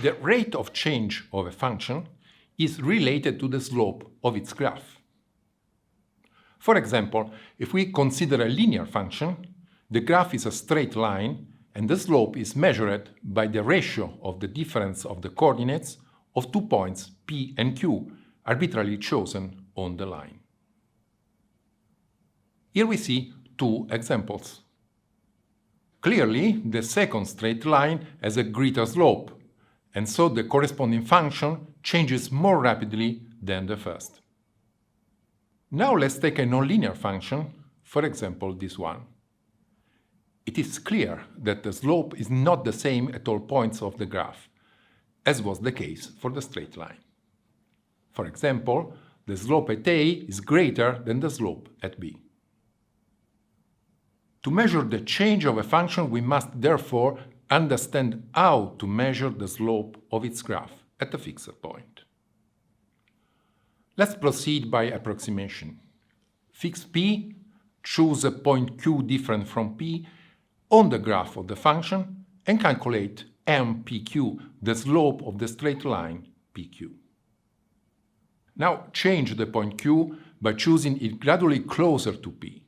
The rate of change of a function is related to the slope of its graph. For example, if we consider a linear function, the graph is a straight line and the slope is measured by the ratio of the difference of the coordinates of 2 points P and Q arbitrarily chosen on the line. Here we see two examples. Clearly, the second straight line has a greater slope, and so the corresponding function changes more rapidly than the first. Now let's take a nonlinear function, for example this one. It is clear that the slope is not the same at all points of the graph, as was the case for the straight line. For example, the slope at A is greater than the slope at B. To measure the change of a function, we must therefore understand how to measure the slope of its graph at a fixed point. Let's proceed by approximation. Fix P, choose a point Q different from P on the graph of the function, and calculate MPQ, the slope of the straight line PQ. Now change the point Q by choosing it gradually closer to P,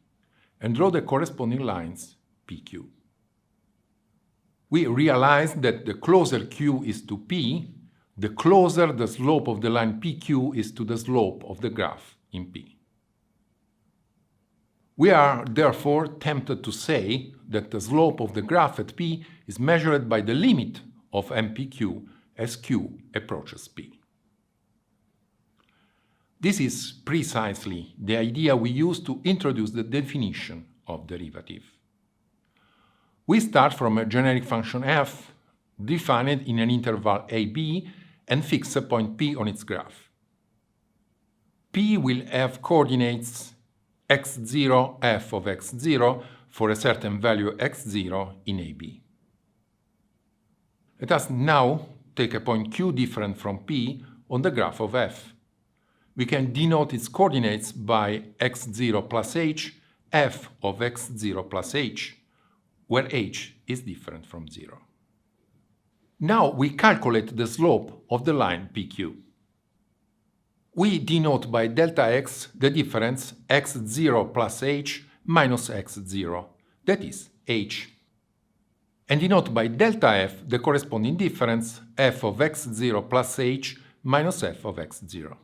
and draw the corresponding lines PQ. We realize that the closer Q is to P, the closer the slope of the line PQ is to the slope of the graph in P. We are therefore tempted to say that the slope of the graph at P is measured by the limit of MPQ as Q approaches P. This is precisely the idea we use to introduce the definition of derivative. We start from a generic function f defined in an interval ab and fix a point P on its graph. P will have coordinates x0 f of x0 for a certain value x0 in AB. Let us now take a point Q different from P on the graph of f. We can denote its coordinates by x0 plus h, f of x0 plus h, where h is different from 0. Now we calculate the slope of the line PQ. We denote by delta x the difference x0 plus h minus x0, that is h. And denote by delta f the corresponding difference f of x0 plus h minus f of x0.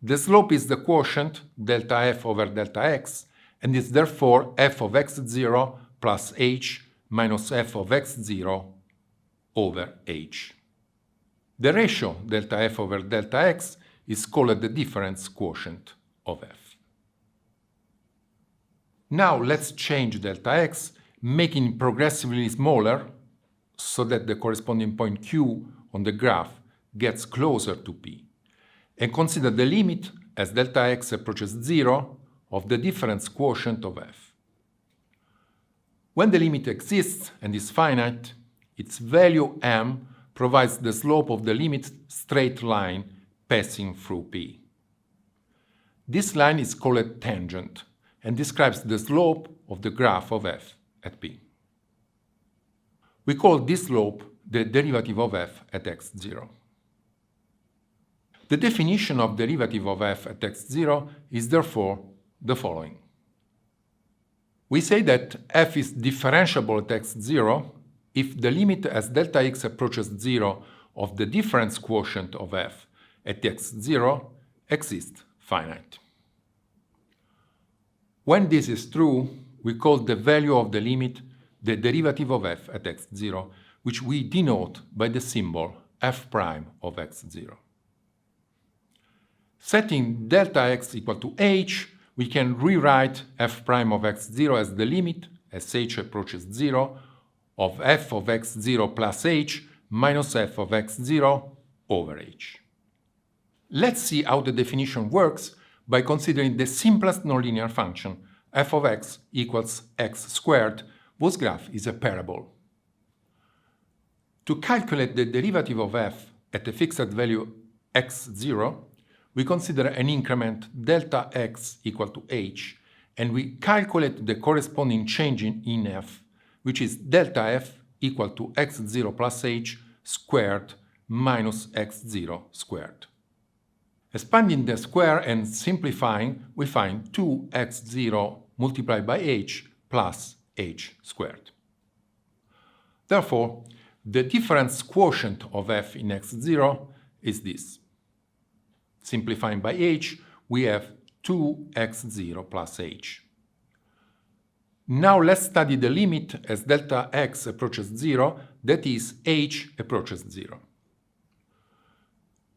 The slope is the quotient delta f over delta x, and is therefore f of x0 plus h minus f of x0 over h. The ratio delta f over delta x is called the difference quotient of f. Now let's change delta x, making it progressively smaller so that the corresponding point Q on the graph gets closer to P, and consider the limit as delta x approaches 0 of the difference quotient of f. When the limit exists and is finite, its value m provides the slope of the limit straight line passing through P. This line is called tangent and describes the slope of the graph of f at P. We call this slope the derivative of f at x0. The definition of derivative of f at x0 is therefore the following. We say that f is differentiable at x0 if the limit as delta x approaches 0 of the difference quotient of f at x0 exists finite. When this is true, we call the value of the limit the derivative of f at x0, which we denote by the symbol f prime of x0. Setting delta x equal to h, we can rewrite f prime of x0 as the limit, as h approaches 0, of f of x0 plus h minus f of x0 over h. Let's see how the definition works by considering the simplest nonlinear function, f of x equals x squared, whose graph is a parabole. To calculate the derivative of f at a fixed value x0, we consider an increment delta x equal to h, and we calculate the corresponding change in f, which is delta f equal to x0 plus h squared minus x0 squared. Expanding the square and simplifying, we find 2x0 multiplied by h plus h squared. Therefore, the difference quotient of f in x0 is this. Simplifying by h, we have 2x0 plus h. Now let's study the limit as delta x approaches 0, that is, h approaches 0.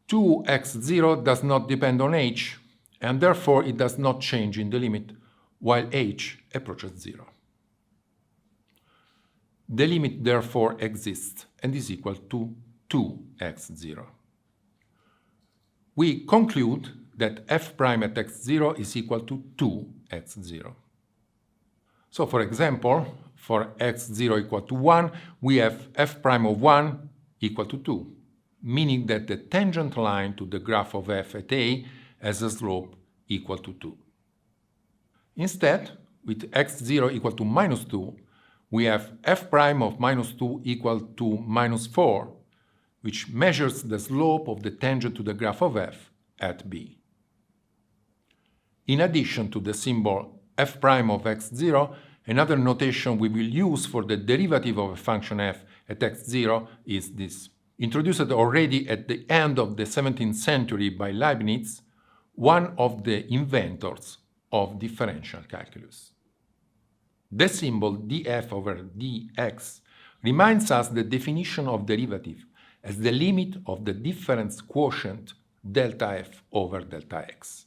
2x0 does not depend on h, and therefore it does not change in the limit, while h approaches 0. The limit therefore exists and is equal to 2x0. We conclude that f prime at x0 is equal to 2x0. So for example, for x0 equal to 1, we have f prime of 1 equal to 2, meaning that the tangent line to the graph of f at a has a slope equal to 2. Instead, with x0 equal to minus 2, we have f prime of minus 2 equal to minus 4, which measures the slope of the tangent to the graph of f at b. In addition to the symbol f prime of x0, another notation we will use for the derivative of a function f at x0 is this. Introduced already at the end of the 17th century by Leibniz, one of the inventors of differential calculus. The symbol df over dx reminds us the definition of derivative as the limit of the difference quotient delta f over delta x.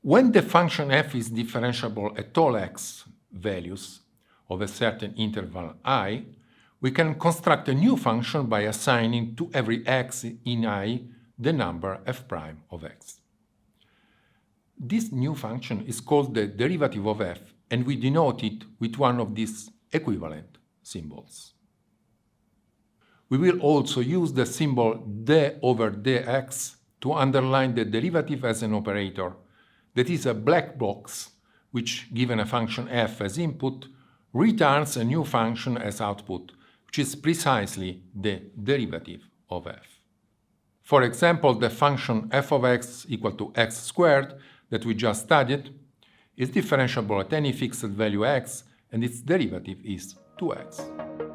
When the function f is differentiable at all x values of a certain interval I, we can construct a new function by assigning to every x in I the number f prime of x. This new function is called the derivative of f, and we denote it with one of these equivalent symbols. We will also use the symbol d over dx to underline the derivative as an operator, that is a black box which, given a function f as input, returns a new function as output, which is precisely the derivative of f. For example, the function f of x equal to x squared that we just studied is differentiable at any fixed value x, and its derivative is 2x.